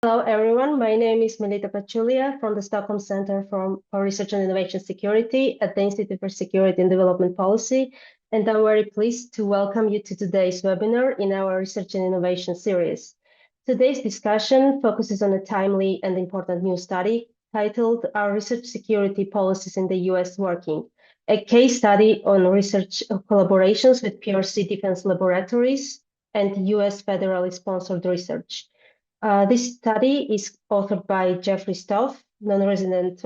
Hello, everyone. My name is Melita Pachulia from the Stockholm Center for Research and Innovation Security at the Institute for Security and Development Policy, and I'm very pleased to welcome you to today's webinar in our Research and Innovation series. Today's discussion focuses on a timely and important new study titled Our Research Security Policies in the U.S. Working, a case study on research collaborations with PRC defense laboratories and U.S. federally sponsored research. This study is authored by Jeffrey Stoff, non-resident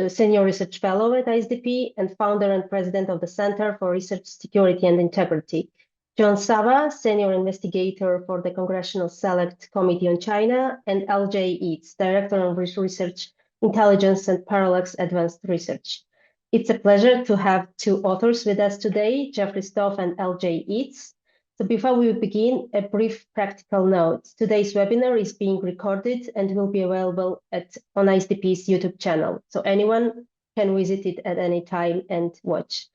senior research fellow at ISDP and founder and president of the Center for Research Security and Integrity. John Sava, senior investigator for the Congressional Select Committee on China, and L.J. Eads, director of research, intelligence, and parallax advanced research. It's a pleasure to have two authors with us today, Jeffrey Stoff and L.J. Eads. So before we begin, a brief practical note. Today's webinar is being recorded and will be available on ISDP's YouTube channel. So anyone can visit it at any time and watch.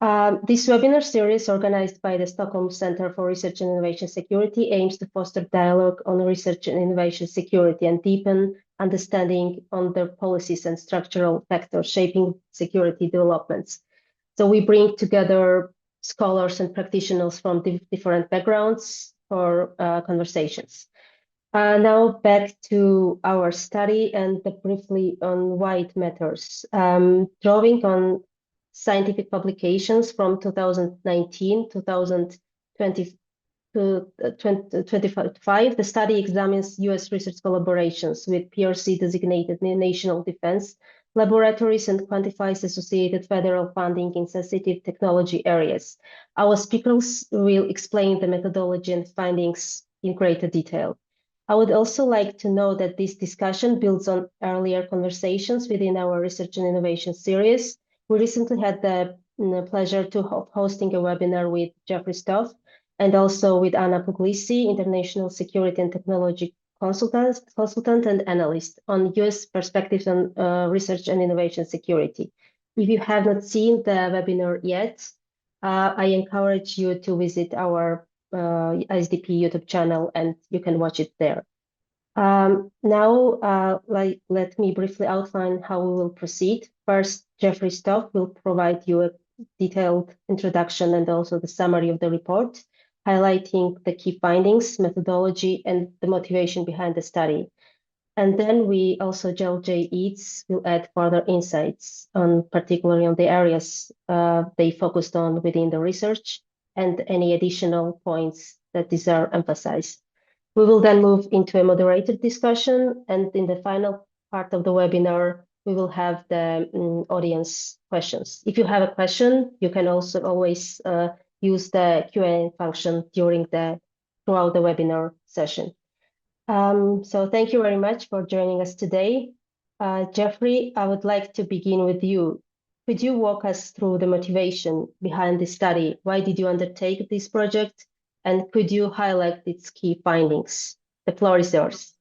This webinar series, organized by the Stockholm Center for Research and Innovation Security, aims to foster dialogue on research and innovation security and deepen understanding on the policies and structural factors shaping security developments. So we bring together scholars and practitioners from different backgrounds for conversations. Now back to our study and briefly on why it matters. Drawing on scientific publications from 2019, 2025, the study examines U.S. research collaborations with PRC-designated national defense laboratories and quantifies associated federal funding in sensitive technology areas. Our speakers will explain the methodology and findings in greater detail. I would also like to know that this discussion builds on earlier conversations within our Research and Innovation series. We recently had the pleasure of hosting a webinar with Jeffrey Stoff and also with Anna Puglisi, International Security and Technology consultant and analyst on U.S. perspectives on research and innovation security. If you have not seen the webinar yet, I encourage you to visit our ISDP YouTube channel and you can watch it there. Now, let me briefly outline how we will proceed. First, Jeffrey Stoff will provide you a detailed introduction and also the summary of the report, highlighting the key findings, methodology, and the motivation behind the study. And then we also, L.J. Eads will add further insights particularly on the areas they focused on within the research and any additional points that deserve emphasized. We will then move into a moderated discussion, and in the final part of the webinar, we will have the audience questions. If you have a question, you can also always use the Q&A function throughout the webinar session. So thank you very much for joining us today. Jeffrey, I would like to begin with you. Could you walk us through the motivation behind this study? Why did you undertake this project? And could you highlight its key findings? The floor is yours.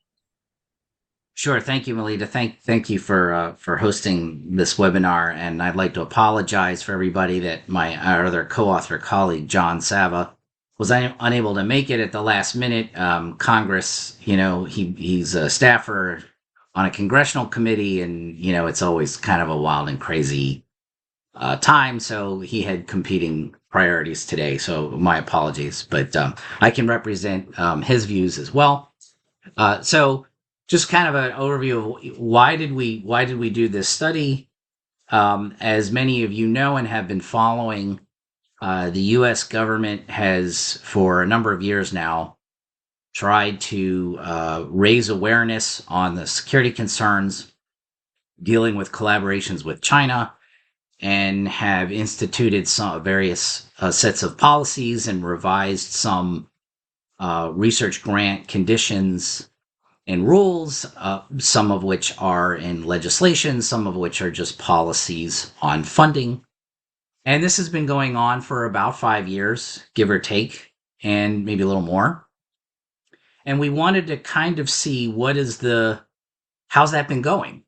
Sure. Thank you, Melita. Thank you for hosting this webinar. And I'd like to apologize for everybody that our other co-author colleague, John Sava, was unable to make it at the last minute. Congress, he's a staffer on a congressional committee, and, it's always kind of a wild and crazy time. So he had competing priorities today. So my apologies, but I can represent his views as well. So just kind of an overview of why did we do this study? As many of you know and have been following, the U.S. government has, for a number of years now, tried to raise awareness on the security concerns dealing with collaborations with China, and have instituted some various sets of policies and revised some research grant conditions and rules, some of which are in legislation, some of which are just policies on funding. And this has been going on for about 5 years, give or take, and maybe a little more. And we wanted to kind of see how's that been going?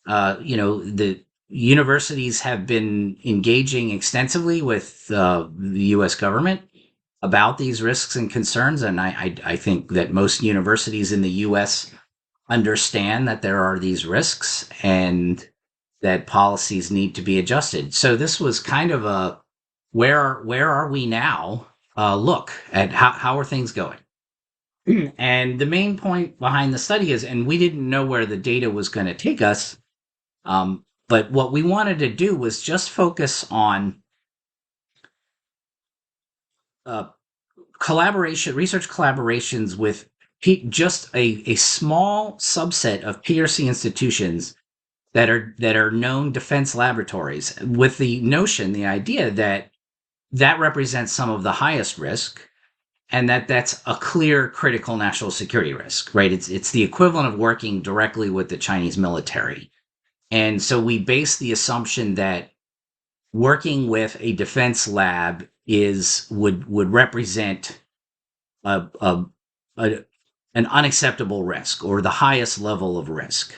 The universities have been engaging extensively with the U.S. government about these risks and concerns. And I think that most universities in the US understand that there are these risks and that policies need to be adjusted. So this was kind of a where are we now? Look at how are things going. And the main point behind the study is, and we didn't know where the data was going to take us, but what we wanted to do was just focus on uh, research collaborations with just a small subset of PRC institutions that are known defense laboratories, with the idea that that represents some of the highest risk, and that's a clear critical national security risk, right? It's the equivalent of working directly with the Chinese military. And so we base the assumption that working with a defense lab would represent a, a, a an unacceptable risk, or the highest level of risk,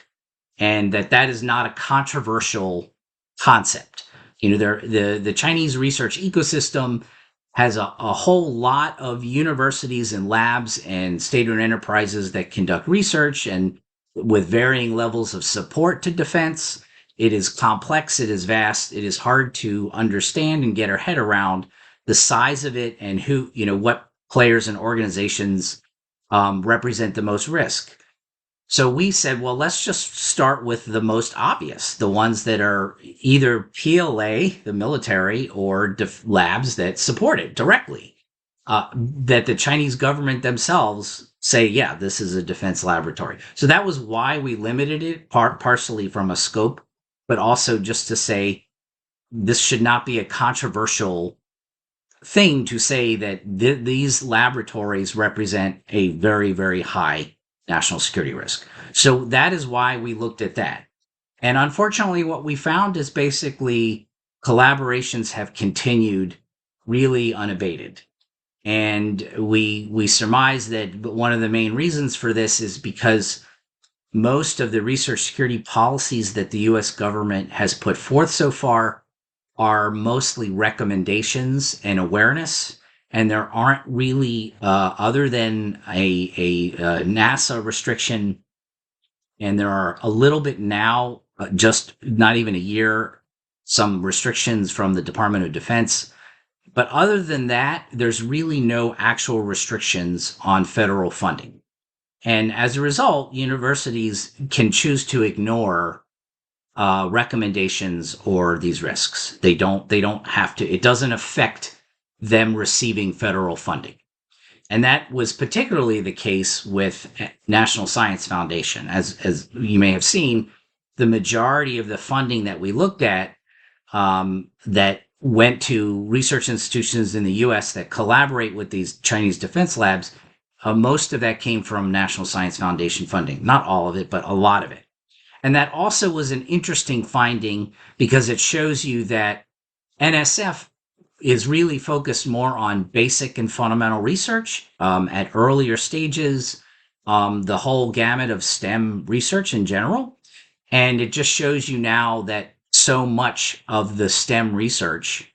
and that is not a controversial concept. The Chinese research ecosystem has a whole lot of universities and labs and state-owned enterprises that conduct research, and with varying levels of support to defense. It is complex, it is vast, it is hard to understand and get our head around the size of it, and what players and organizations represent the most risk. So we said, well, let's just start with the most obvious, the ones that are either PLA, the military, or labs that support it directly, that the Chinese government themselves say, yeah, this is a defense laboratory. So that was why we limited it, partially from a scope, but also just to say this should not be a controversial thing to say that these laboratories represent a very, very high national security risk. So that is why we looked at that. And unfortunately, what we found is basically collaborations have continued really unabated. And we surmise that one of the main reasons for this is because most of the research security policies that the US government has put forth so far are mostly recommendations and awareness, and there aren't really, other than a NASA restriction, and there are a little bit now, just not even a year, some restrictions from the Department of Defense. But other than that, there's really no actual restrictions on federal funding. And as a result, universities can choose to ignore recommendations or these risks. They don't have to. It doesn't affect them receiving federal funding. And that was particularly the case with National Science Foundation. As you may have seen, the majority of the funding that we looked at, that went to research institutions in the US that collaborate with these Chinese defense labs, most of that came from National Science Foundation funding. Not all of it, but a lot of it. And that also was an interesting finding because it shows you that NSF is really focused more on basic and fundamental research at earlier stages, the whole gamut of STEM research in general. And it just shows you now that so much of the STEM research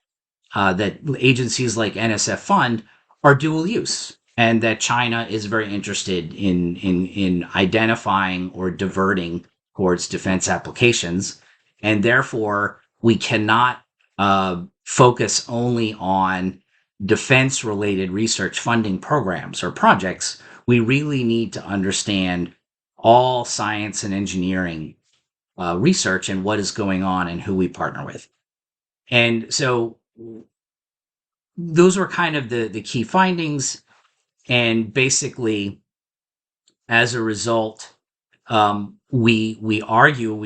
that agencies like NSF fund are dual use, and that China is very interested in identifying or diverting towards defense applications. And therefore, we cannot focus only on defense related research funding programs or projects. We really need to understand all science and engineering research and what is going on and who we partner with. And so those were kind of the key findings. And basically, as a result, we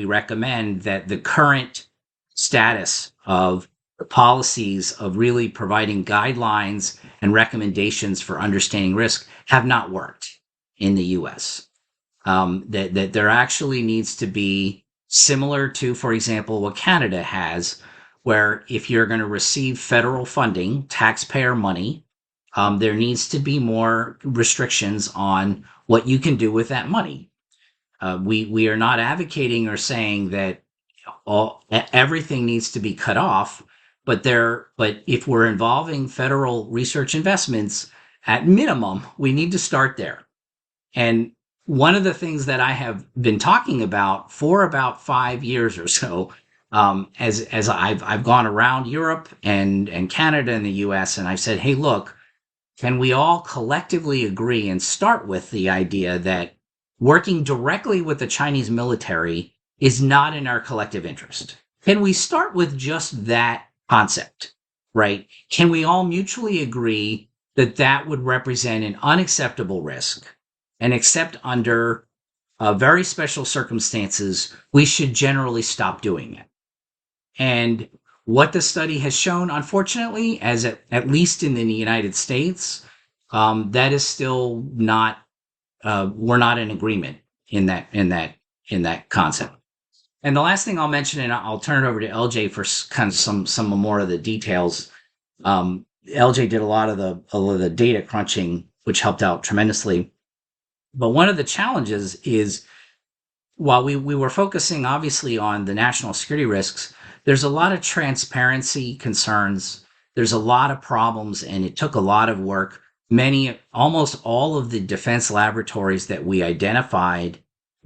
recommend that the current status of the policies of really providing guidelines and recommendations for understanding risk have not worked in the US. That there actually needs to be similar to, for example, what Canada has, where if you're going to receive federal funding, taxpayer money, there needs to be more restrictions on what you can do with that money. We are not advocating or saying that everything needs to be cut off, but if we're involving federal research investments, at minimum, we need to start there. And one of the things that I have been talking about for about 5 years or so, as I've gone around Europe and Canada and the U.S., and I've said, hey, look, can we all collectively agree and start with the idea that working directly with the Chinese military is not in our collective interest? Can we start with just that concept, right? Can we all mutually agree that that would represent an unacceptable risk, and except under very special circumstances, we should generally stop doing it? And what the study has shown, unfortunately, as at least in the United States, that is still not. We're not in agreement in that concept. And the last thing I'll mention, and I'll turn it over to LJ for kind of some more of the details. LJ did a lot of the data crunching, which helped out tremendously. But one of the challenges is, while we were focusing obviously on the national security risks, there's a lot of transparency concerns. There's a lot of problems, and it took a lot of work. Almost all of the defense laboratories that we identified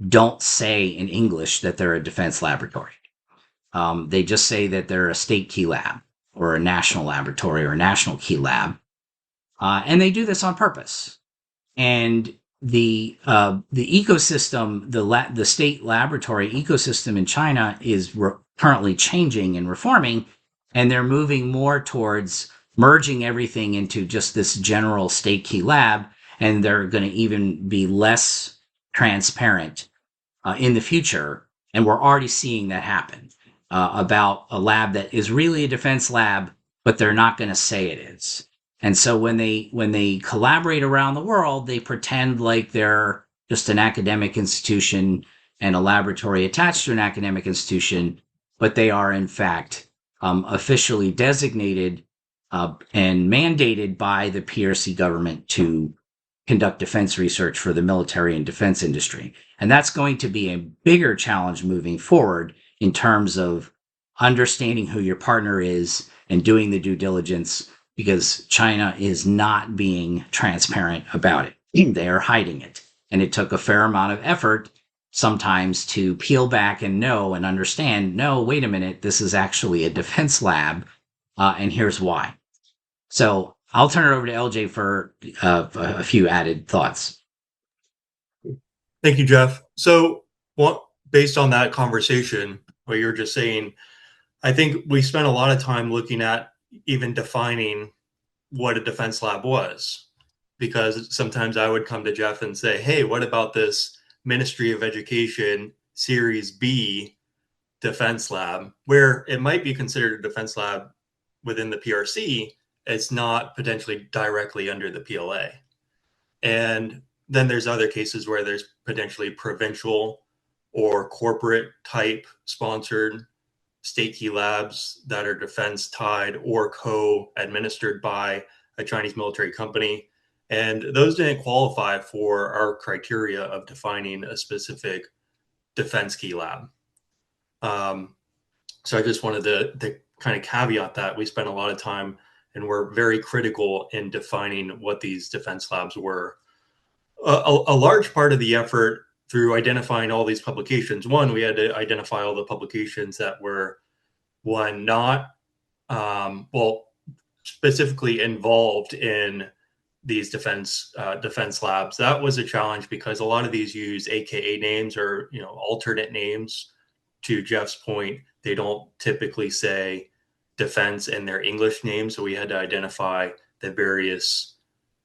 don't say in English that they're a defense laboratory. They just say that they're a state key lab or a national laboratory or a national key lab. And they do this on purpose. And the ecosystem, the state laboratory ecosystem in China is currently changing and reforming, and they're moving more towards merging everything into just this general state key lab, and they're going to even be less transparent in the future. And we're already seeing that happen about a lab that is really a defense lab, but they're not going to say it is. And so when they collaborate around the world, they pretend like they're just an academic institution and a laboratory attached to an academic institution, but they are in fact officially designated and mandated by the PRC government to conduct defense research for the military and defense industry. And that's going to be a bigger challenge moving forward in terms of understanding who your partner is and doing the due diligence, because China is not being transparent about it. They are hiding it. And it took a fair amount of effort sometimes to peel back and know and understand, no, wait a minute, this is actually a defense lab, and here's why. So I'll turn it over to LJ for a few added thoughts. Thank you, Jeff. So based on that conversation, what you're just saying, I think we spent a lot of time looking at even defining what a defense lab was, because sometimes I would come to Jeff and say, hey, what about this Ministry of Education Series B defense lab, where it might be considered a defense lab within the PRC? It's not potentially directly under the PLA. And then there's other cases where there's potentially provincial or corporate type sponsored state key labs that are defense tied or co-administered by a Chinese military company. And those didn't qualify for our criteria of defining a specific defense key lab. So I just wanted to kind of caveat that. We spent a lot of time and we're very critical in defining what these defense labs were. A large part of the effort through identifying all these publications, one, we had to identify all the publications that were, one, not, specifically involved in these defense labs. That was a challenge because a lot of these use AKA names or, alternate names. To Jeff's point, they don't typically say defense in their English name. So we had to identify the various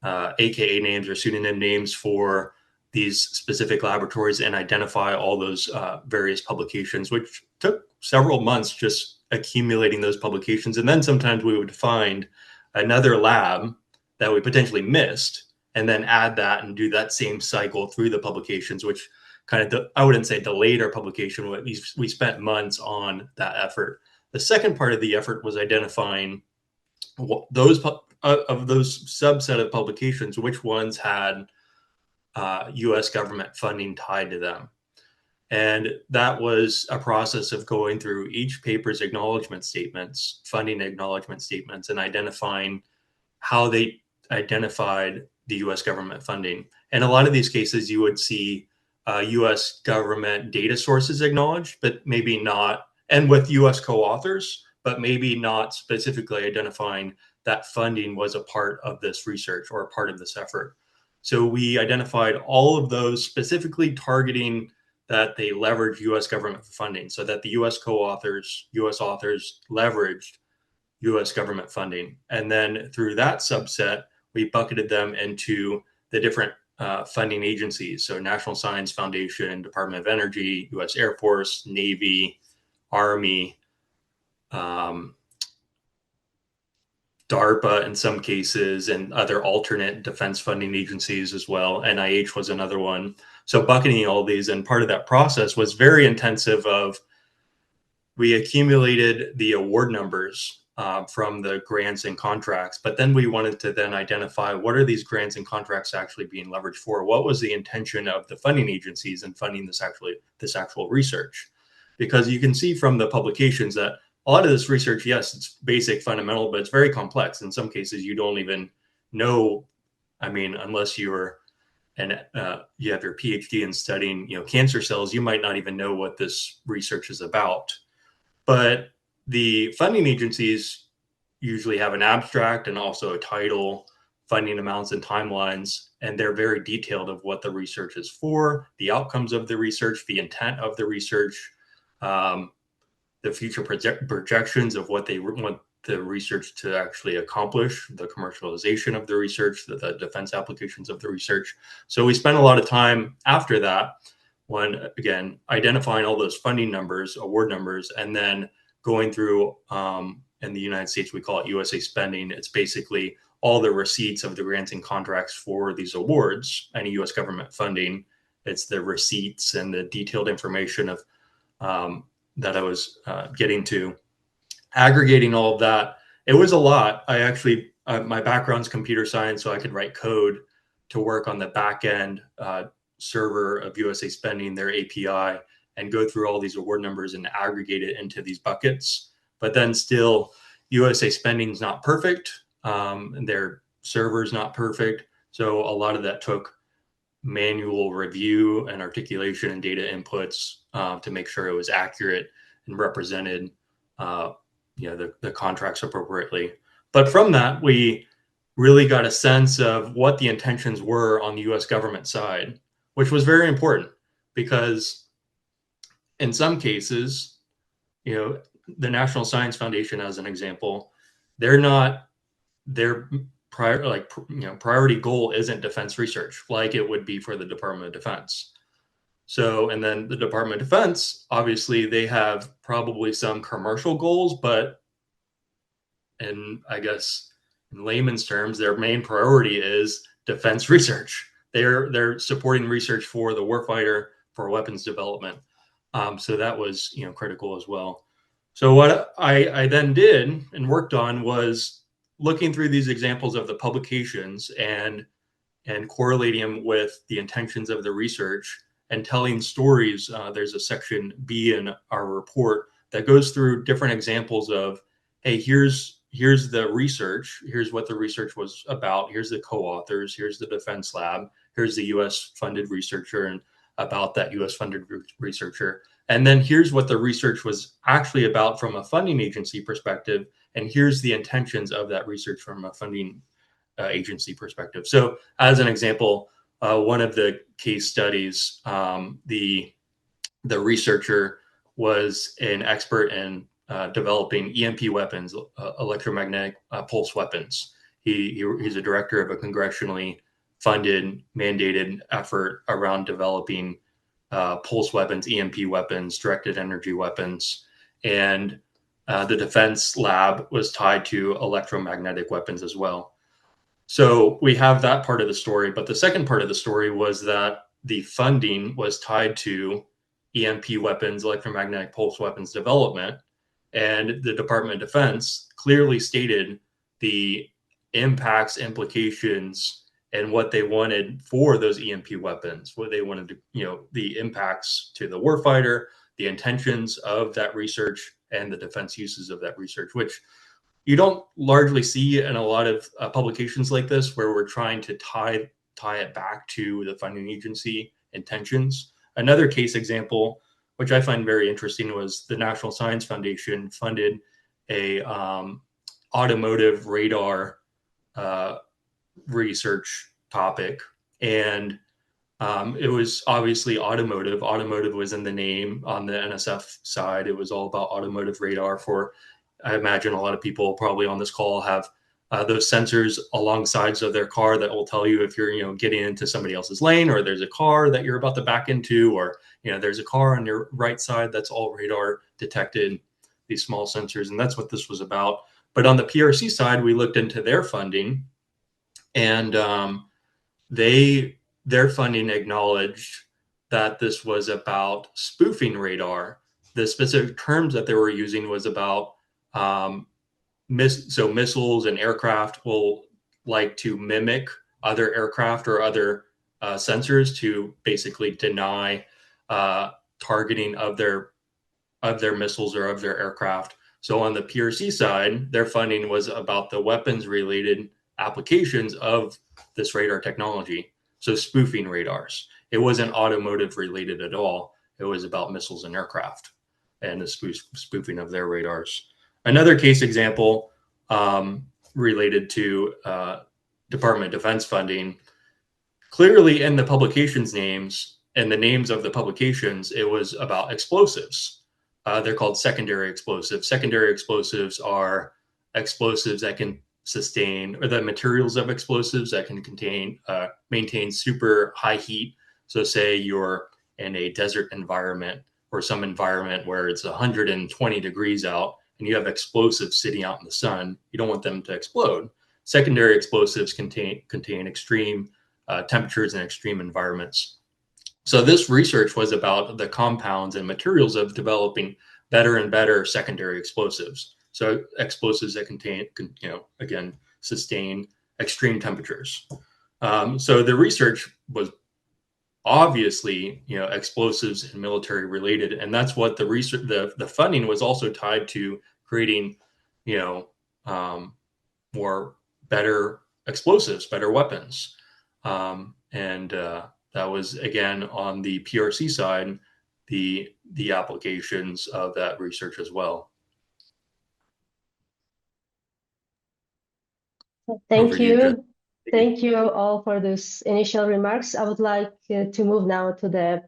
AKA names or pseudonym names for these specific laboratories and identify all those various publications, which took several months just accumulating those publications. And then sometimes we would find another lab that we potentially missed and then add that and do that same cycle through the publications, which kind of, I wouldn't say delayed our publication, but we spent months on that effort. The second part of the effort was identifying those subset of publications, which ones had U.S. government funding tied to them. And that was a process of going through each paper's acknowledgement statements, funding acknowledgement statements, and identifying how they identified the US government funding. And a lot of these cases, you would see US government data sources acknowledged, but maybe not, and with US co-authors, but maybe not specifically identifying that funding was a part of this research or a part of this effort. So we identified all of those specifically targeting that they leverage US government funding, so that the US co-authors, US authors leveraged US government funding. And then through that subset, we bucketed them into the different funding agencies. So National Science Foundation, Department of Energy, US Air Force, Navy, Army, DARPA in some cases, and other alternate defense funding agencies as well. NIH was another one. So bucketing all these, and part of that process was very intensive of, we accumulated the award numbers from the grants and contracts, but then we wanted to then identify what are these grants and contracts actually being leveraged for? What was the intention of the funding agencies in funding this actual research? Because you can see from the publications that a lot of this research, yes, it's basic, fundamental, but it's very complex. In some cases, you don't even know. I mean, unless you're you have your PhD in studying, cancer cells, you might not even know what this research is about. But the funding agencies usually have an abstract and also a title, funding amounts and timelines, and they're very detailed of what the research is for, the outcomes of the research, the intent of the research, the future projections of what they want the research to actually accomplish, the commercialization of the research, the defense applications of the research. So we spent a lot of time after that, when, again, identifying all those funding numbers, award numbers, and then going through, in the United States, we call it USA spending. It's basically all the receipts of the grants and contracts for these awards, any US government funding. It's the receipts and the detailed information of that I was getting to. Aggregating all of that, it was a lot. I actually, my background's computer science, so I could write code to work on the back end server of USA Spending, their API, and go through all these award numbers and aggregate it into these buckets. But then still, USA Spending's not perfect. Their server's not perfect. So a lot of that took manual review and articulation and data inputs to make sure it was accurate and represented the contracts appropriately. But from that, we really got a sense of what the intentions were on the US government side, which was very important, because in some cases, the National Science Foundation, as an example, their priority goal isn't defense research like it would be for the Department of Defense. So, and then the Department of Defense, obviously they have probably some commercial goals, but I guess in layman's terms, their main priority is defense research. They're supporting research for the warfighter, for weapons development. So that was critical as well. So what I then did and worked on was looking through these examples of the publications and correlating them with the intentions of the research and telling stories. There's a section B in our report that goes through different examples of, hey, here's the research, here's what the research was about, here's the co-authors, here's the defense lab, here's the US funded researcher and about that US funded researcher. And then here's what the research was actually about from a funding agency perspective. And here's the intentions of that research from a funding agency perspective. So as an example, one of the case studies, the researcher was an expert in developing EMP weapons, electromagnetic pulse weapons. He's a director of a congressionally funded, mandated effort around developing pulse weapons, EMP weapons, directed energy weapons. And the defense lab was tied to electromagnetic weapons as well. So we have that part of the story. But the second part of the story was that the funding was tied to EMP weapons, electromagnetic pulse weapons development. And the Department of Defense clearly stated the impacts, implications, and what they wanted for those EMP weapons, what they wanted to, the impacts to the warfighter, the intentions of that research, and the defense uses of that research, which you don't largely see in a lot of publications like this, where we're trying to tie it back to the funding agency intentions. Another case example, which I find very interesting, was the National Science Foundation funded a automotive radar research topic, and it was obviously automotive. Automotive was in the name. On the NSF side, it was all about automotive radar. For, I imagine a lot of people probably on this call have those sensors along sides of their car that will tell you if you're getting into somebody else's lane, or there's a car that you're about to back into, or there's a car on your right side. That's all radar detected, these small sensors, and that's what this was about. But on the PRC side, we looked into their funding, and their funding acknowledged that this was about spoofing radar. The specific terms that they were using was about missiles and aircraft will like to mimic other aircraft or other sensors to basically deny targeting of their missiles or of their aircraft. So on the PRC side, their funding was about the weapons related applications of this radar technology. So spoofing radars. It wasn't automotive related at all. It was about missiles and aircraft and the spoofing of their radars. Another case example related to Department of Defense funding, clearly in the publications names and the names of the publications, it was about explosives. They're called secondary explosives. Secondary explosives are explosives that can sustain, or the materials of explosives that can maintain super high heat. So say you're in a desert environment or some environment where it's 120 degrees out and you have explosives sitting out in the sun. You don't want them to explode. Secondary explosives contain extreme temperatures and extreme environments. So this research was about the compounds and materials of developing better and better secondary explosives. So explosives that again, sustain extreme temperatures. So the research was obviously, explosives and military related, and that's what the research, the funding was also tied to creating, more better explosives, better weapons, and that was again on the PRC side, the applications of that research as well. Thank you. Thank you all for those initial remarks. I would like to move now to the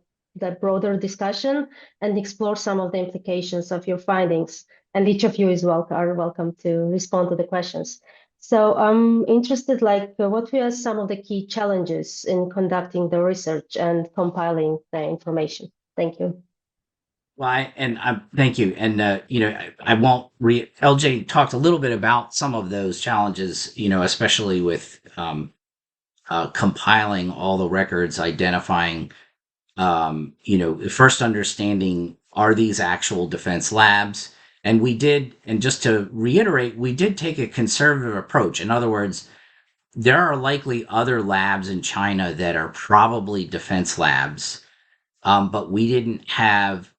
broader discussion and explore some of the implications of your findings. And each of you are welcome to respond to the questions. So I'm interested, what were some of the key challenges in conducting the research and compiling the information? Thank you. Well, thank you. And, I won't LJ talked a little bit about some of those challenges, especially with compiling all the records, identifying, first understanding, are these actual defense labs? And and just to reiterate, we did take a conservative approach. In other words, there are likely other labs in China that are probably defense labs, but we didn't have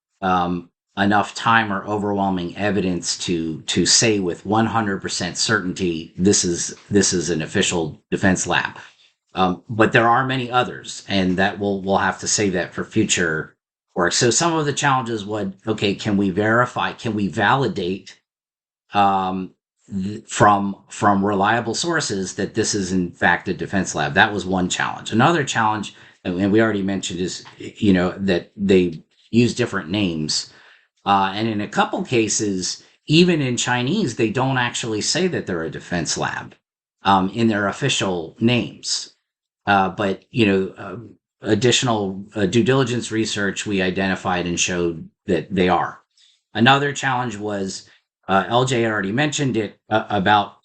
enough time or overwhelming evidence to say with 100% certainty this is an official defense lab. But there are many others, and that we'll have to save that for future work. So some of the challenges can we verify, can we validate from reliable sources that this is in fact a defense lab? That was one challenge. Another challenge, and we already mentioned, is that they use different names, and in a couple cases, even in Chinese, they don't actually say that they're a defense lab in their official names. But additional due diligence research, we identified and showed that they are. Another challenge was, LJ already mentioned it, about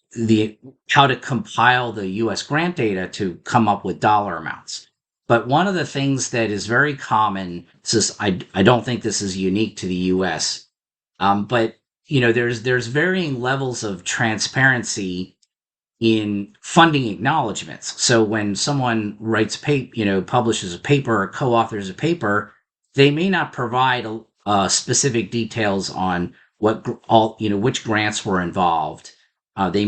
how to compile the U.S. grant data to come up with dollar amounts. But one of the things that is very common, I don't think this is unique to the U.S., but there's varying levels of transparency in funding acknowledgments. So when someone writes publishes a paper or co-authors a paper, they may not provide specific details on which grants were involved. They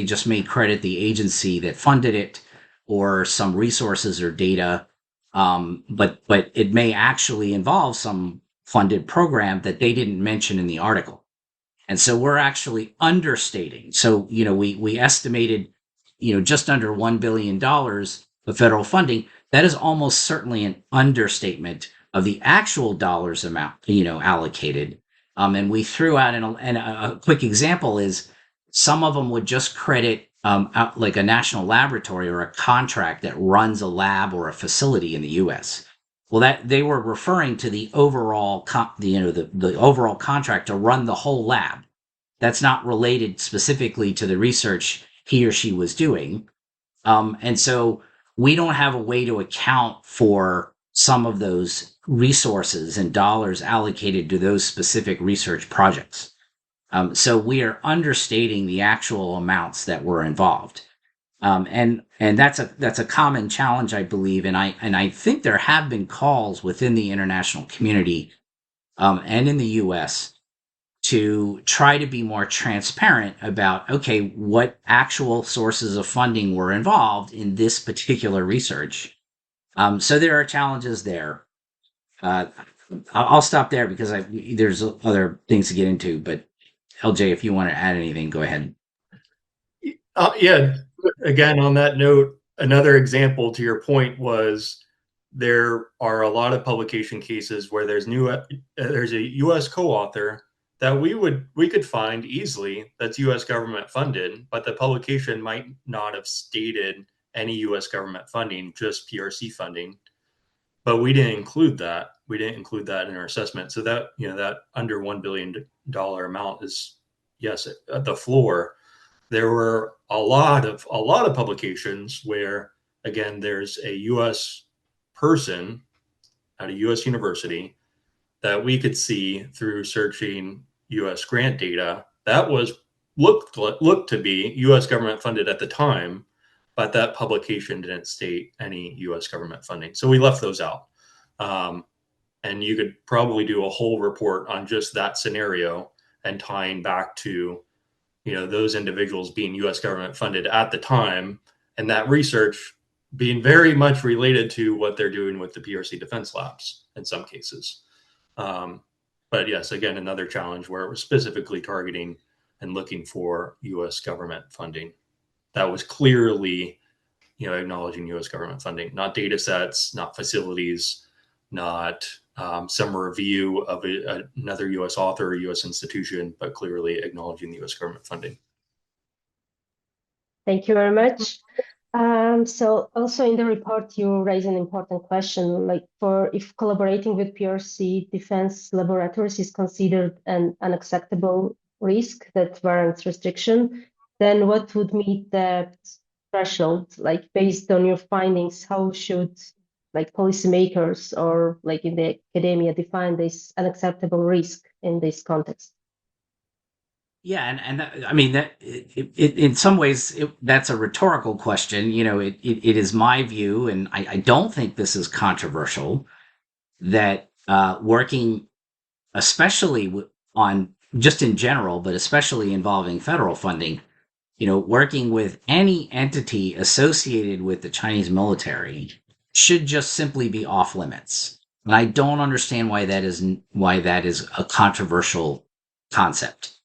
just may credit the agency that funded it or some resources or data. But it may actually involve some funded program that they didn't mention in the article. And so we're actually understating. So, we estimated, just under $1 billion of federal funding. That is almost certainly an understatement of the actual dollars amount, allocated. And we threw out, and a quick example is some of them would just credit out like a national laboratory or a contract that runs a lab or a facility in the U.S. Well, that they were referring to the overall, the overall contract to run the whole lab. That's not related specifically to the research he or she was doing. And so we don't have a way to account for some of those resources and dollars allocated to those specific research projects. So we are understating the actual amounts that were involved. And that's a common challenge, I believe. And I think there have been calls within the international community, and in the US to try to be more transparent about, okay, what actual sources of funding were involved in this particular research. So there are challenges there. I'll stop there because there's other things to get into, but LJ, if you want to add anything, go ahead. Yeah. Again, on that note, another example to your point was there are a lot of publication cases where there's a U.S. co-author that we could find easily that's U.S. government funded, but the publication might not have stated any U.S. government funding, just PRC funding. But we didn't include that. We didn't include that in our assessment. So that that under $1 billion amount is, yes, at the floor. There were a lot of publications where, again, there's a U.S. person at a U.S. university that we could see through searching U.S. grant data that looked to be U.S. government funded at the time, but that publication didn't state any U.S. government funding. So we left those out. And you could probably do a whole report on just that scenario and tying back to those individuals being U.S. government funded at the time, and that research being very much related to what they're doing with the PRC defense labs in some cases. But yes, again, another challenge where it was specifically targeting and looking for U.S. government funding that was clearly, acknowledging U.S. government funding, not data sets, not facilities, not some review of another U.S. author or U.S. institution, but clearly acknowledging the U.S. government funding. Thank you very much. So also in the report, you raise an important question, like if collaborating with PRC defense laboratories is considered an unacceptable risk that warrants restriction, then what would meet the threshold? Like based on your findings, how should policymakers or in the academia define this unacceptable risk in this context? Yeah, and that, I mean that in some ways that's a rhetorical question. It is my view, and I don't think this is controversial, that working, especially on just in general, but especially involving federal funding, working with any entity associated with the Chinese military should just simply be off limits. And I don't understand why that is a controversial concept.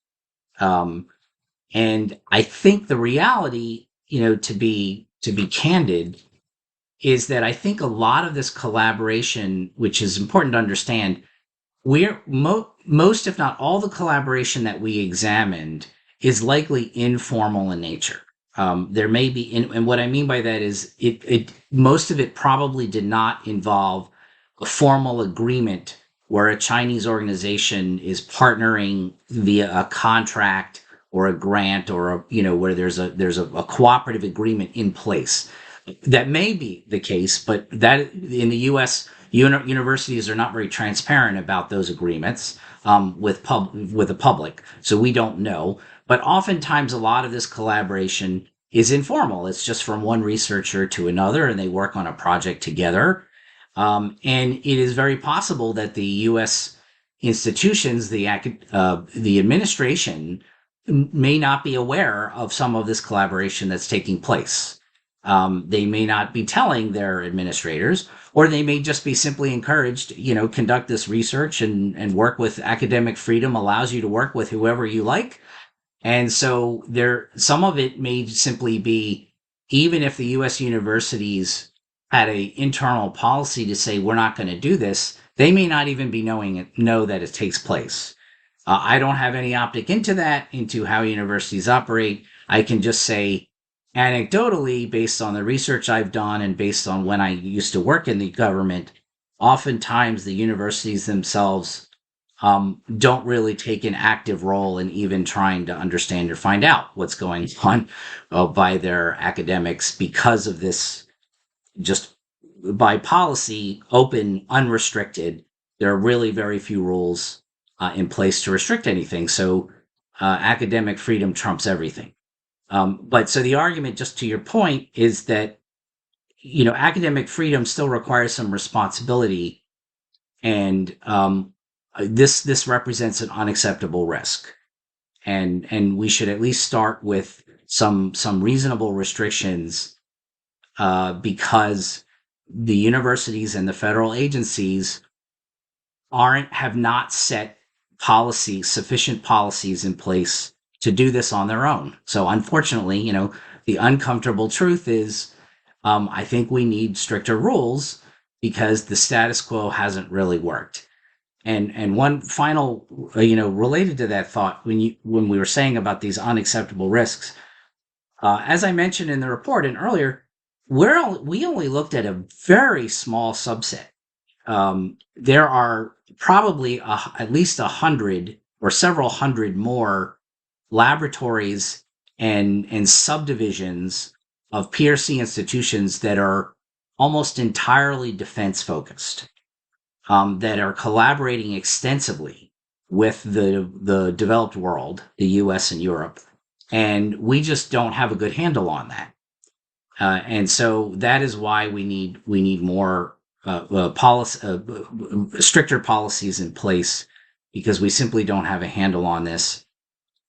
And I think the reality, to be candid, is that I think a lot of this collaboration, which is important to understand, most, if not all, the collaboration that we examined is likely informal in nature. There may be, and what I mean by that is most of it probably did not involve a formal agreement where a Chinese organization is partnering via a contract or a grant or where there's a cooperative agreement in place. That may be the case, but that in the U.S. universities are not very transparent about those agreements with the public, so we don't know. But oftentimes, a lot of this collaboration is informal. It's just from one researcher to another, and they work on a project together. And it is very possible that the U.S. institutions, the administration, may not be aware of some of this collaboration that's taking place. They may not be telling their administrators, or they may just be simply encouraged, conduct this research and work with academic freedom allows you to work with whoever you like. And so some of it may simply be, even if the U.S. universities had a internal policy to say, we're not going to do this, they may not even be know that it takes place. I don't have any optic into how universities operate. I can just say anecdotally, based on the research I've done and based on when I used to work in the government, oftentimes the universities themselves don't really take an active role in even trying to understand or find out what's going on by their academics because of this, just by policy, open, unrestricted. There are really very few rules in place to restrict anything. So academic freedom trumps everything. But so the argument, just to your point, is that, academic freedom still requires some responsibility. And this represents an unacceptable risk, and we should at least start with some reasonable restrictions, because the universities and the federal agencies have not set sufficient policies in place to do this on their own. So unfortunately, the uncomfortable truth is, I think we need stricter rules because the status quo hasn't really worked. And one final, related to that thought, when we were saying about these unacceptable risks, as I mentioned in the report and earlier, we only looked at a very small subset. There are probably at least 100 or several hundred more laboratories and subdivisions of PRC institutions that are almost entirely defense focused. That are collaborating extensively with the developed world, the U.S. and Europe, and we just don't have a good handle on that. And so that is why we need more stricter policies in place, because we simply don't have a handle on this.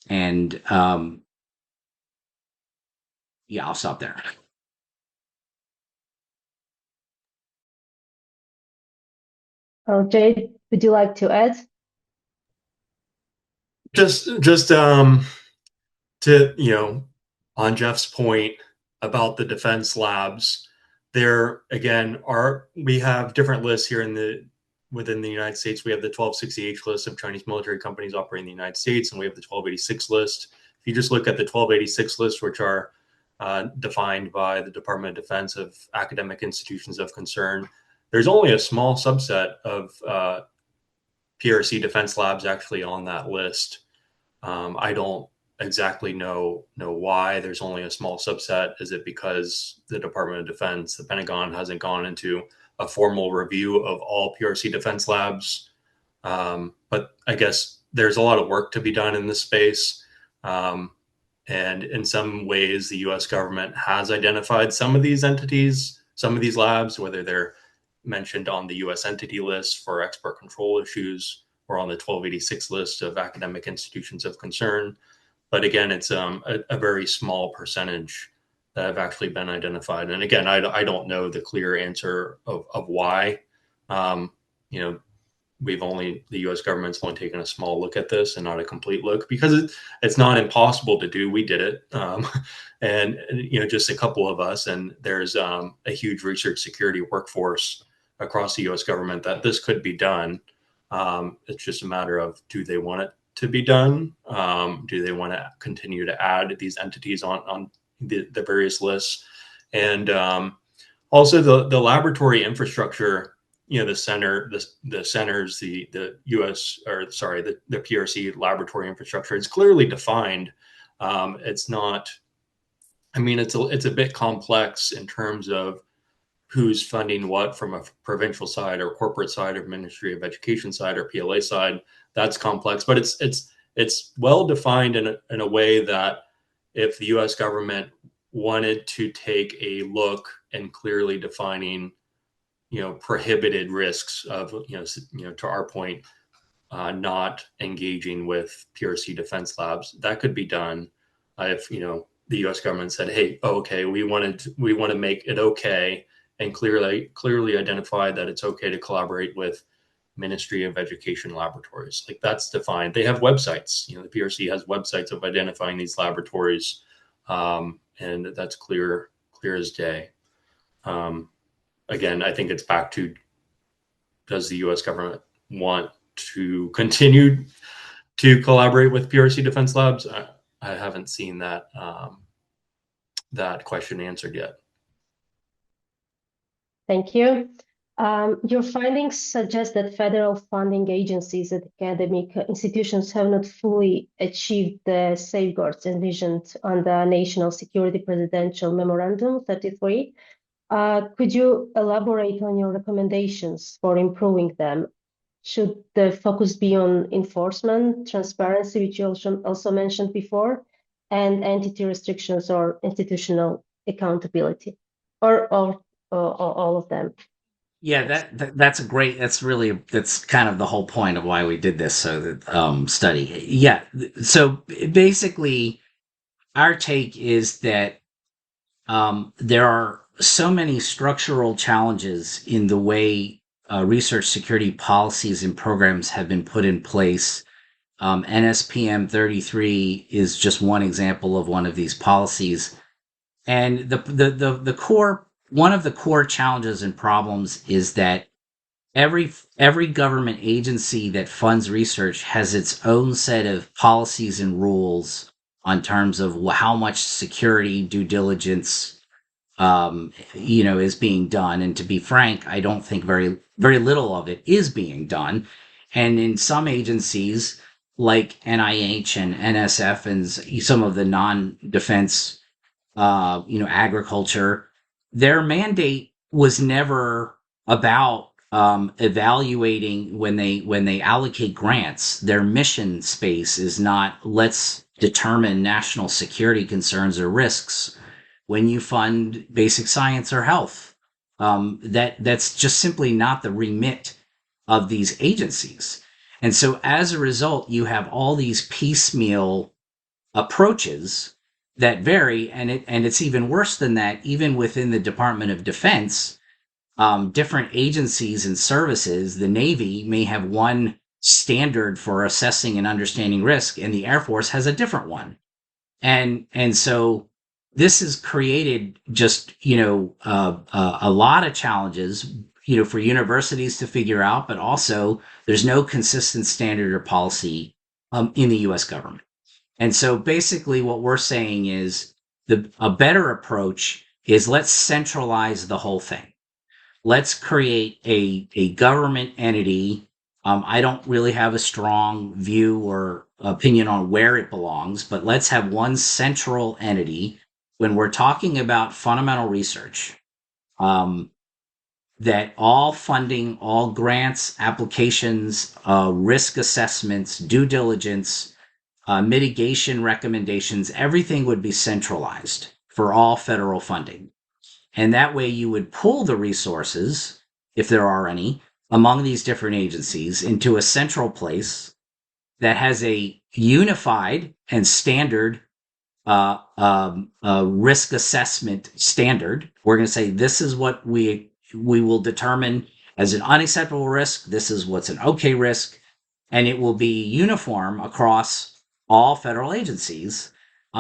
And I'll stop there. Jade, would you like to add? Just to, on Jeff's point about the defense labs, there again we have different lists here within the United States. We have the 1260H list of Chinese military companies operating in the United States, and we have the 1286 list. If you just look at the 1286 list, which are defined by the Department of Defense of academic institutions of concern, there's only a small subset of PRC defense labs actually on that list. I don't exactly know why there's only a small subset. Is it because the Department of Defense, the Pentagon, hasn't gone into a formal review of all PRC defense labs? But I guess there's a lot of work to be done in this space. And in some ways, the US government has identified some of these entities, some of these labs, whether they're mentioned on the US entity list for export control issues or on the 1286 list of academic institutions of concern. But again, it's a very small percentage that have actually been identified. And again, I don't know the clear answer of why. The U.S. government's only taken a small look at this and not a complete look, because it's not impossible to do. We did it, and just a couple of us, and there's a huge research security workforce across the U.S. government that this could be done. It's just a matter of, do they want it to be done? Do they want to continue to add these entities on the various lists? And also the laboratory infrastructure, the centers, the U.S. or sorry, the PRC laboratory infrastructure, it's clearly defined. It's not, it's a bit complex in terms of who's funding what from a provincial side or corporate side or Ministry of Education side or PLA side. That's complex, but it's well defined in a way that if the U.S. government wanted to take a look and clearly defining, prohibited risks of, to our point, not engaging with PRC defense labs. That could be done if, the U.S. government said, "Hey, okay, we want to make it okay and clearly identify that it's okay to collaborate with Ministry of Education laboratories." Like, that's defined. They have websites. The PRC has websites of identifying these laboratories, and that's clear as day. Again, I think it's back to, does the U.S. government want to continue to collaborate with PRC defense labs? I haven't seen that that question answered yet. Thank you. Your findings suggest that federal funding agencies and academic institutions have not fully achieved the safeguards envisioned under National Security Presidential Memorandum 33. Could you elaborate on your recommendations for improving them? Should the focus be on enforcement, transparency, which you also mentioned before, and entity restrictions or institutional accountability, or all of them? Yeah, that's that's kind of the whole point of why we did this study. Yeah, so basically, our take is that there are so many structural challenges in the way research security policies and programs have been put in place. NSPM 33 is just one example of one of these policies, and the core one of the core challenges and problems is that every government agency that funds research has its own set of policies and rules on terms of how much security due diligence is being done. And to be frank, I don't think very little of it is being done. And in some agencies like NIH and NSF and some of the non-defense agriculture, their mandate was never about evaluating when they allocate grants. Their mission space is not, let's determine national security concerns or risks when you fund basic science or health. That's just simply not the remit of these agencies. And so as a result, you have all these piecemeal approaches that vary, and it's even worse than that. Even within the Department of Defense, different agencies and services, the Navy may have one standard for assessing and understanding risk, and the Air Force has a different one. And so this has created just, a lot of challenges, for universities to figure out, but also there's no consistent standard or policy in the U.S. government. And so basically what we're saying is a better approach is let's centralize the whole thing. Let's create a government entity. I don't really have a strong view or opinion on where it belongs, but let's have one central entity when we're talking about fundamental research, that all funding, all grants, applications, risk assessments, due diligence, mitigation recommendations, everything would be centralized for all federal funding. And that way you would pool the resources, if there are any, among these different agencies into a central place that has a unified and standard risk assessment standard. We're going to say this is what we will determine as an unacceptable risk. This is what's an okay risk. And it will be uniform across all federal agencies.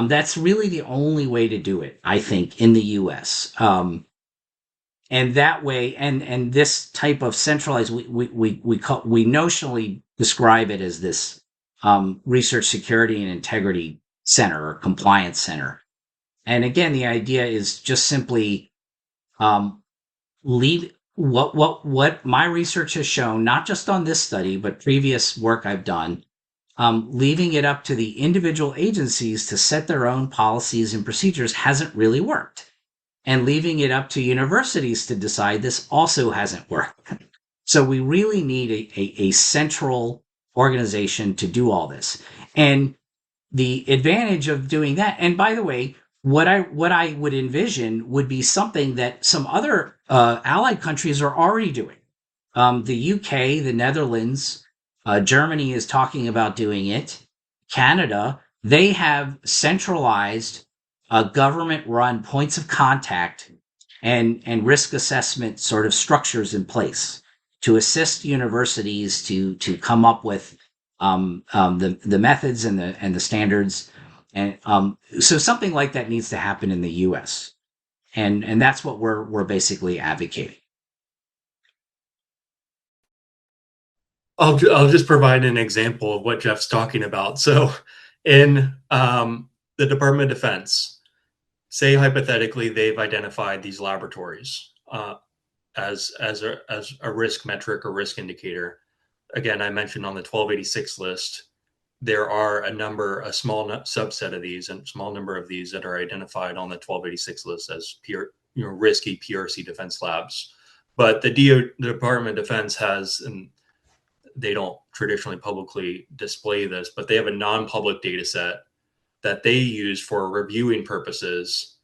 That's really the only way to do it, I think, in the U.S. And that way, and this type of centralized, we notionally describe it as this research security and integrity center or compliance center. And again, the idea is just simply leave what my research has shown, not just on this study, but previous work I've done, leaving it up to the individual agencies to set their own policies and procedures hasn't really worked. And leaving it up to universities to decide this also hasn't worked. So we really need a central organization to do all this. And the advantage of doing that, and by the way, what I would envision would be something that some other allied countries are already doing. The UK, the Netherlands, Germany is talking about doing it. Canada, they have centralized government-run points of contact and risk assessment sort of structures in place to assist universities to come up with the methods and the standards. And so something like that needs to happen in the U.S. And that's what we're basically advocating. I'll just provide an example of what Jeff's talking about. So, in the Department of Defense, say hypothetically they've identified these laboratories as a risk metric or risk indicator. Again, I mentioned on the 1286 list, there are a small subset of these and small number of these that are identified on the 1286 list as risky PRC defense labs. But the Department of Defense has, and they don't traditionally publicly display this, but they have a non-public data set that they use for reviewing purposes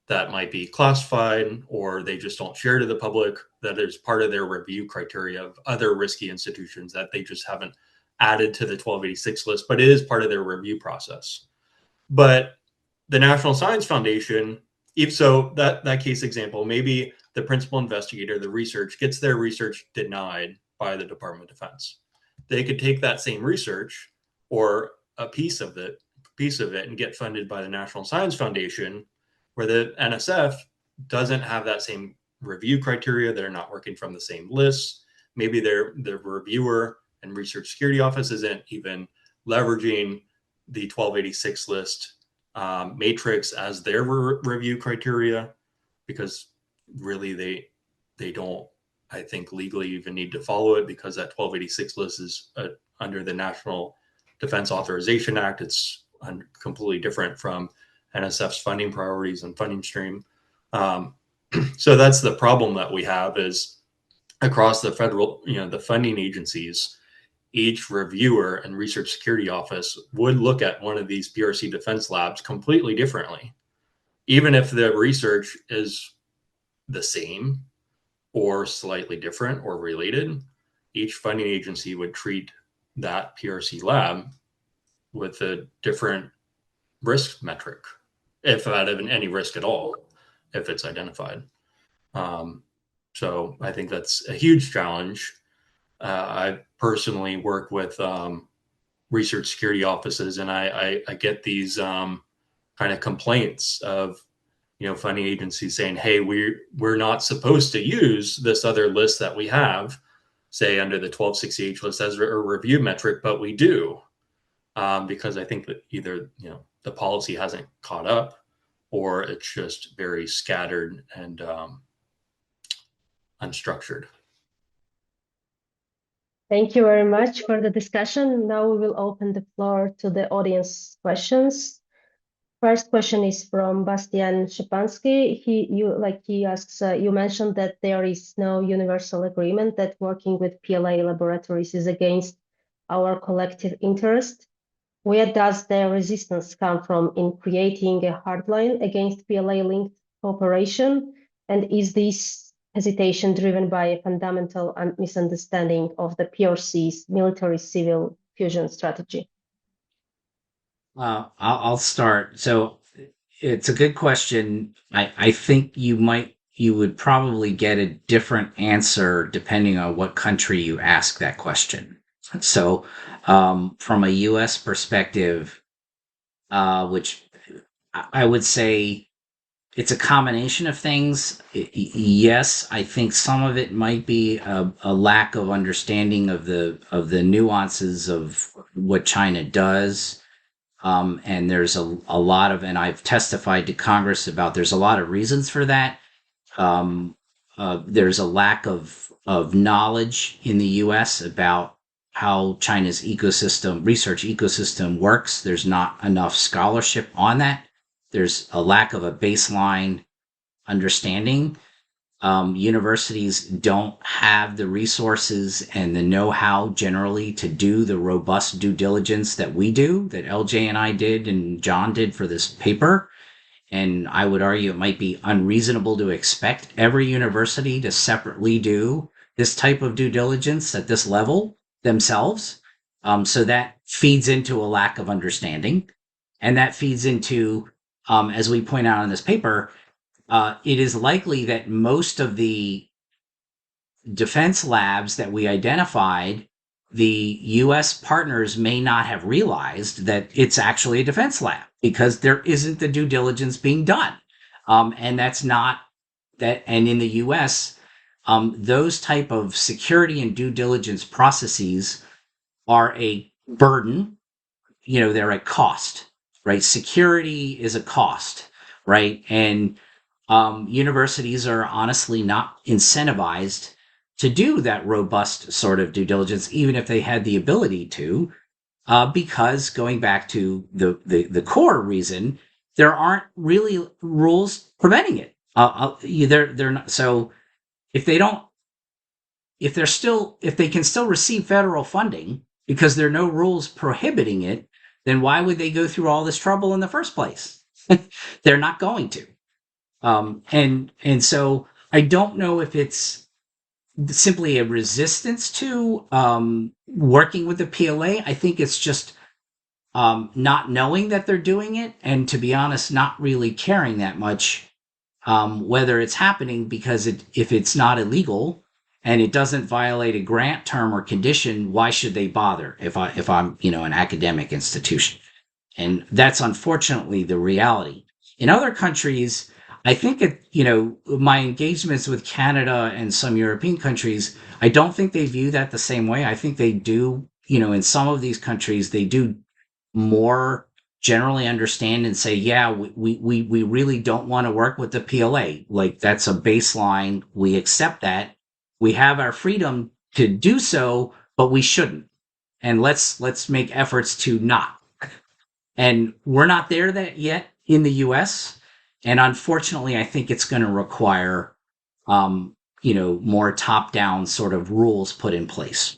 that might be classified, or they just don't share to the public, that is part of their review criteria of other risky institutions that they just haven't added to the 1286 list, but it is part of their review process. But the National Science Foundation, if so, that case example, maybe the principal investigator, the research, gets their research denied by the Department of Defense. They could take that same research or a piece of it and get funded by the National Science Foundation, where the NSF doesn't have that same review criteria. They're not working from the same lists. Maybe the reviewer and research security office isn't even leveraging the 1286 list matrix as their review criteria, because really they don't, I think, legally even need to follow it, because that 1286 list is under the National Defense Authorization Act. It's completely different from NSF's funding priorities and funding stream. So that's the problem that we have, is across the federal, the funding agencies, each reviewer and research security office would look at one of these PRC defense labs completely differently. Even if the research is the same or slightly different or related, each funding agency would treat that PRC lab with a different risk metric, if at any risk at all, if it's identified. So I think that's a huge challenge. I personally work with research security offices, and I get these kind of complaints of funding agencies saying, hey, we're not supposed to use this other list that we have, say under the 1260H list, as a review metric, but we do, because I think that either the policy hasn't caught up, or it's just very scattered and unstructured. Thank you very much for the discussion. Now we will open the floor to the audience questions. First question is from Bastian Szczepanski. He asks, you mentioned that there is no universal agreement that working with PLA laboratories is against our collective interest. Where does the resistance come from in creating a hard line against PLA-linked cooperation? And is this hesitation driven by a fundamental misunderstanding of the PRC's military-civil fusion strategy? I'll start. So it's a good question. I think you would probably get a different answer depending on what country you ask that question. So from a U.S. perspective, which I would say it's a combination of things. Yes, I think some of it might be a lack of understanding of the nuances of what China does. And there's a lot of, and I've testified to Congress about, there's a lot of reasons for that. There's a lack of knowledge in the U.S. about how China's research ecosystem works. There's not enough scholarship on that. There's a lack of a baseline understanding. Universities don't have the resources and the know-how generally to do the robust due diligence that we do, that LJ and I did and John did for this paper. And I would argue it might be unreasonable to expect every university to separately do this type of due diligence at this level themselves. So that feeds into a lack of understanding. And that feeds into, as we point out in this paper, it is likely that most of the defense labs that we identified, the US partners may not have realized that it's actually a defense lab because there isn't the due diligence being done. And that's not that. And in the US, those type of security and due diligence processes are a burden. They're a cost, right? Security is a cost, right? And universities are honestly not incentivized to do that robust sort of due diligence, even if they had the ability to, because going back to the core reason, there aren't really rules preventing it. They're not. So if they don't, if they can still receive federal funding because there are no rules prohibiting it, then why would they go through all this trouble in the first place? They're not going to. And so I don't know if it's simply a resistance to working with the PLA. I think it's just not knowing that they're doing it, and to be honest, not really caring that much whether it's happening, because if it's not illegal and it doesn't violate a grant term or condition, why should they bother if I'm an academic institution? And that's unfortunately the reality. In other countries, I think my engagements with Canada and some European countries, I don't think they view that the same way. I think they do, in some of these countries, they do more generally understand and say, yeah, we really don't want to work with the PLA. Like, that's a baseline. We accept that. We have our freedom to do so, but we shouldn't. And let's make efforts to not. And we're not there that yet in the US. And unfortunately, I think it's going to require, more top-down sort of rules put in place.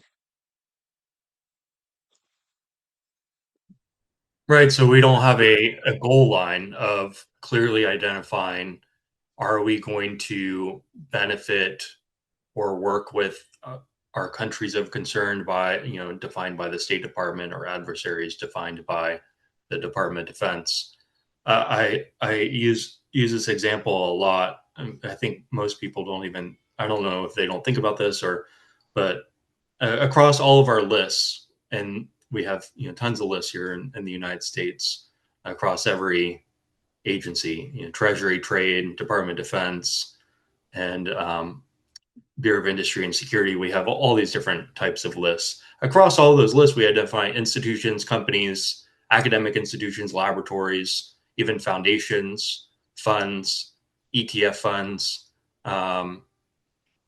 Right. So we don't have a goal line of clearly identifying, are we going to benefit or work with our countries of concern by, defined by the State Department, or adversaries defined by the Department of Defense. I use this example a lot. I think most people I don't know if they don't think about this, but across all of our lists, and we have tons of lists here in the United States across every agency, Treasury, Trade, Department of Defense, and Bureau of Industry and Security. We have all these different types of lists. Across all of those lists, we identify institutions, companies, academic institutions, laboratories, even foundations, funds, ETF funds.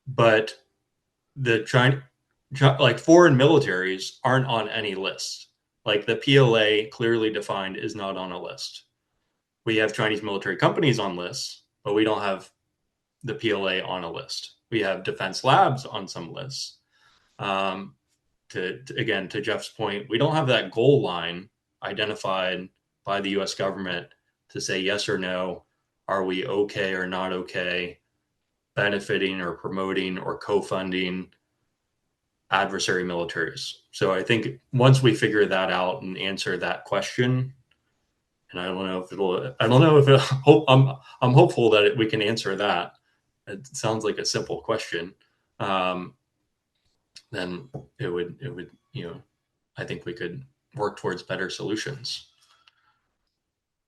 But like foreign militaries aren't on any list. Like the PLA, clearly defined, is not on a list. We have Chinese military companies on lists, but we don't have the PLA on a list. We have defense labs on some lists. To Jeff's point, we don't have that goal line identified by the U.S. government to say yes or no. Are we okay or not okay benefiting or promoting or co-funding adversary militaries? So I think once we figure that out and answer that question, and I don't know if I'm hopeful that we can answer that. It sounds like a simple question. Then it would, I think we could work towards better solutions.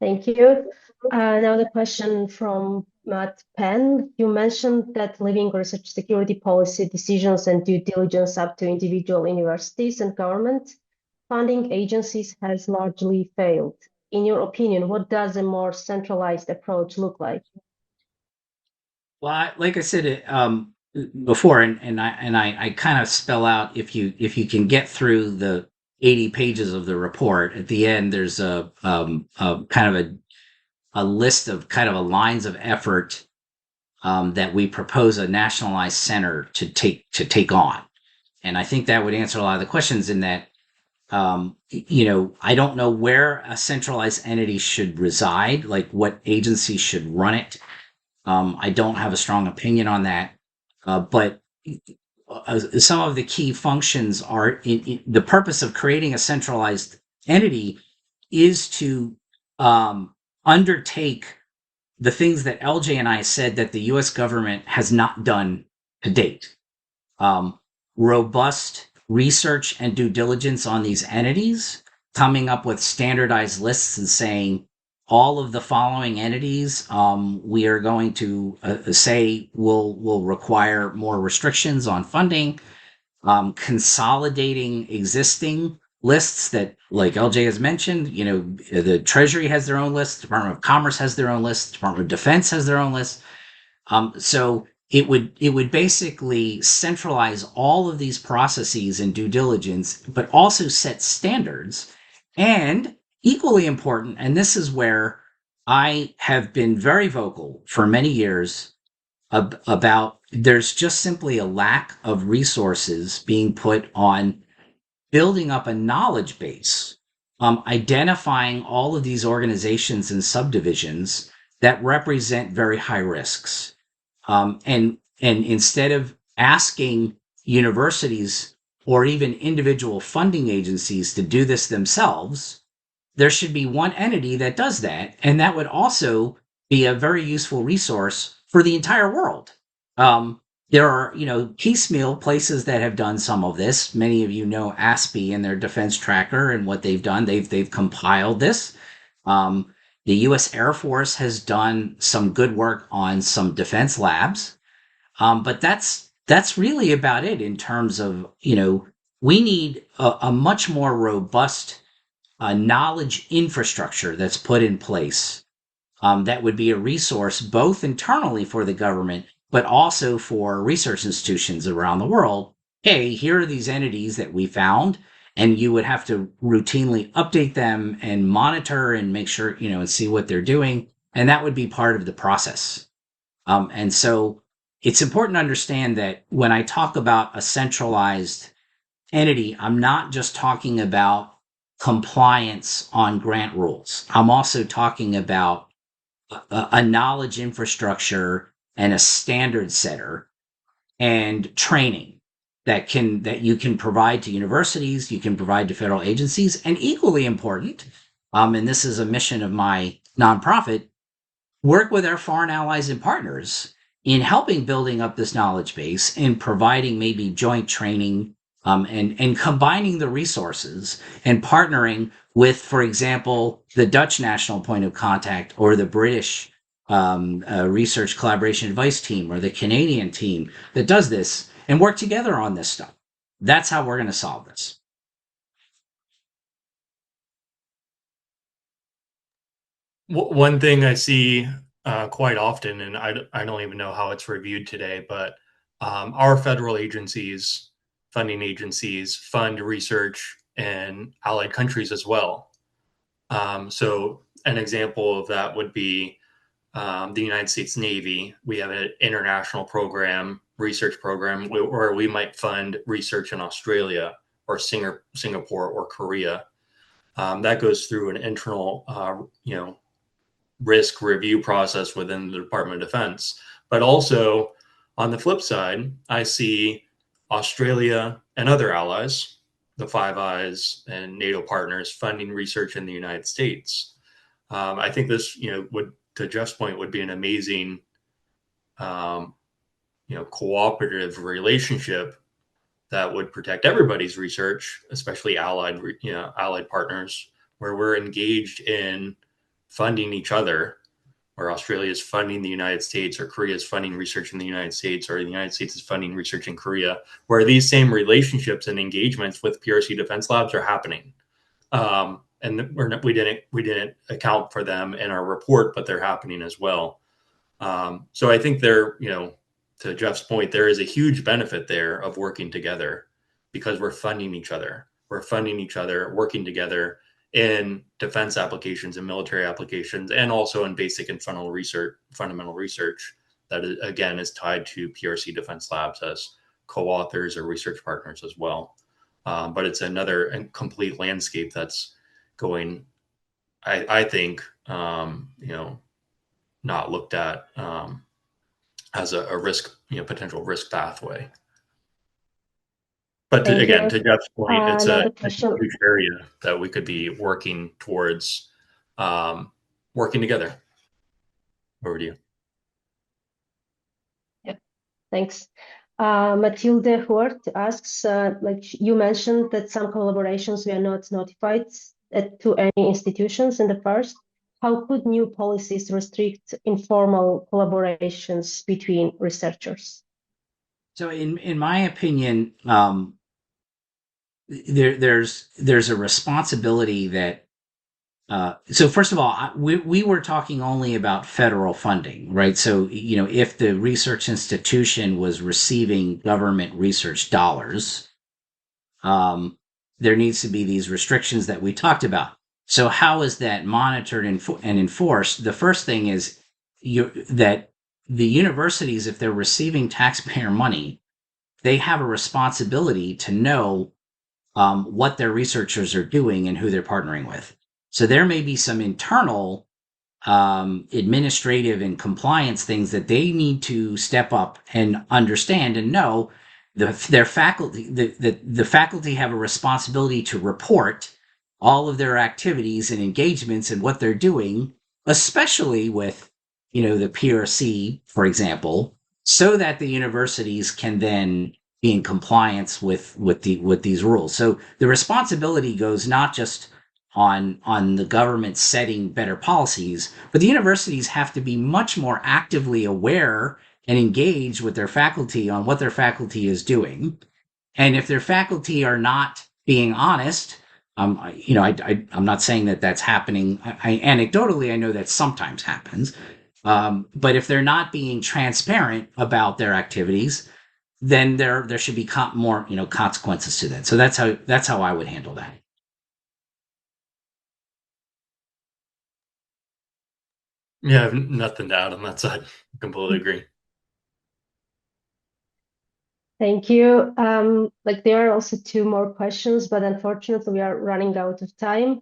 Thank you. Now the question from Matt Penn. You mentioned that leaving research security policy decisions and due diligence up to individual universities and government funding agencies has largely failed. In your opinion, what does a more centralized approach look like? Well, like I said before, and I kind of spell out, if you can get through the 80 pages of the report, at the end there's a kind of a list of kind of a lines of effort that we propose a nationalized center to take on. And I think that would answer a lot of the questions, in that I don't know where a centralized entity should reside, like what agency should run it. I don't have a strong opinion on that, but some of the key functions are the purpose of creating a centralized entity is to undertake the things that LJ and I said that the U.S. government has not done to date. Robust research and due diligence on these entities, coming up with standardized lists and saying all of the following entities we are going to say will require more restrictions on funding, consolidating existing lists that, like LJ has mentioned, the Treasury has their own list, Department of Commerce has their own list, Department of Defense has their own list. So it would basically centralize all of these processes and due diligence, but also set standards. And equally important, and this is where I have been very vocal for many years about there's just simply a lack of resources being put on building up a knowledge base, identifying all of these organizations and subdivisions that represent very high risks. And instead of asking universities or even individual funding agencies to do this themselves, there should be one entity that does that. And that would also be a very useful resource for the entire world. There are, piecemeal places that have done some of this. Many of you know ASPE and their defense tracker and what they've done. They've compiled this. The U.S. Air Force has done some good work on some defense labs. But that's really about it in terms of, we need a much more robust knowledge infrastructure that's put in place that would be a resource both internally for the government, but also for research institutions around the world. Hey, here are these entities that we found, and you would have to routinely update them and monitor and make sure, and see what they're doing. And that would be part of the process. And so it's important to understand that when I talk about a centralized entity, I'm not just talking about compliance on grant rules. I'm also talking about a knowledge infrastructure and a standard setter and training that you can provide to universities, you can provide to federal agencies, and equally important, and this is a mission of my nonprofit, work with our foreign allies and partners in helping building up this knowledge base and providing maybe joint training, and combining the resources and partnering with, for example, the Dutch National Point of Contact or the British Research Collaboration Advice Team or the Canadian team that does this and work together on this stuff. That's how we're going to solve this. One thing I see quite often, and I don't even know how it's reviewed today, but our federal agencies, funding agencies, fund research in allied countries as well. So an example of that would be the United States Navy. We have an international program, research program, where we might fund research in Australia or Singapore or Korea. That goes through an internal, risk review process within the Department of Defense. But also on the flip side, I see Australia and other allies, the Five Eyes and NATO partners, funding research in the United States. I think this, would, to Jeff's point, would be an amazing, cooperative relationship that would protect everybody's research, especially allied partners, where we're engaged in funding each other, where Australia is funding the United States, or Korea is funding research in the United States, or the United States is funding research in Korea, where these same relationships and engagements with PRC defense labs are happening. And we didn't account for them in our report, but they're happening as well. So I think to Jeff's point, there is a huge benefit there of working together because we're funding each other. We're funding each other, working together in defense applications and military applications, and also in basic and fundamental research that again is tied to PRC defense labs as co-authors or research partners as well. but it's another complete landscape that's going, I think, not looked at as a risk, potential risk pathway. But Thank again, you. to Jeff's point, it's a Another question. huge area that we could be working towards working together. Over to you. Yeah, thanks. Matilde Huart asks, like you mentioned that some collaborations were not notified to any institutions in the past. How could new policies restrict informal collaborations between researchers? So in my opinion, there's a responsibility that so first of all, we were talking only about federal funding, right? So, if the research institution was receiving government research dollars, there needs to be these restrictions that we talked about. So how is that monitored and enforced? The first thing is that the universities, if they're receiving taxpayer money, they have a responsibility to know what their researchers are doing and who they're partnering with. So there may be some internal administrative and compliance things that they need to step up and understand and know. Their faculty, the faculty have a responsibility to report all of their activities and engagements and what they're doing, especially with, the PRC, for example, so that the universities can then be in compliance with these rules. So the responsibility goes not just on the government setting better policies, but the universities have to be much more actively aware and engage with their faculty on what their faculty is doing. And if their faculty are not being honest, I'm not saying that that's happening. Anecdotally, I know that sometimes happens. But if they're not being transparent about their activities, then there should be more, consequences to that. So that's how I would handle that. Yeah, I have nothing to add on that side. I completely agree. Thank you. Like there are also two more questions, but unfortunately we are running out of time.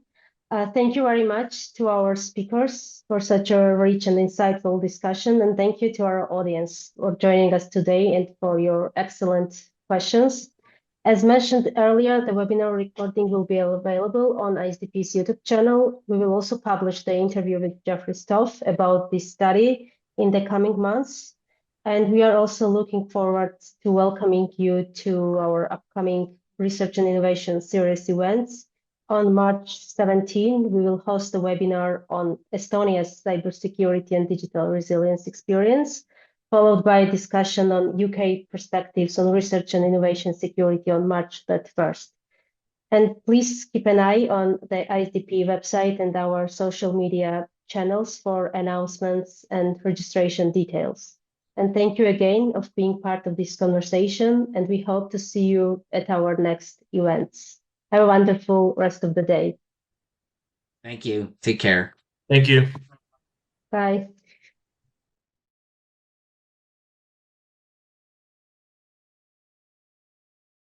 Thank you very much to our speakers for such a rich and insightful discussion. And thank you to our audience for joining us today and for your excellent questions. As mentioned earlier, the webinar recording will be available on ISDP's YouTube channel. We will also publish the interview with Jeffrey Stoff about this study in the coming months. And we are also looking forward to welcoming you to our upcoming Research and Innovation Series events. On March 17, we will host a webinar on Estonia's cybersecurity and digital resilience experience, followed by a discussion on UK perspectives on research and innovation security on March 31st. And please keep an eye on the ISDP website and our social media channels for announcements and registration details. And thank you again for being part of this conversation, and we hope to see you at our next events. Have a wonderful rest of the day. Thank you. Take care. Thank you. Bye.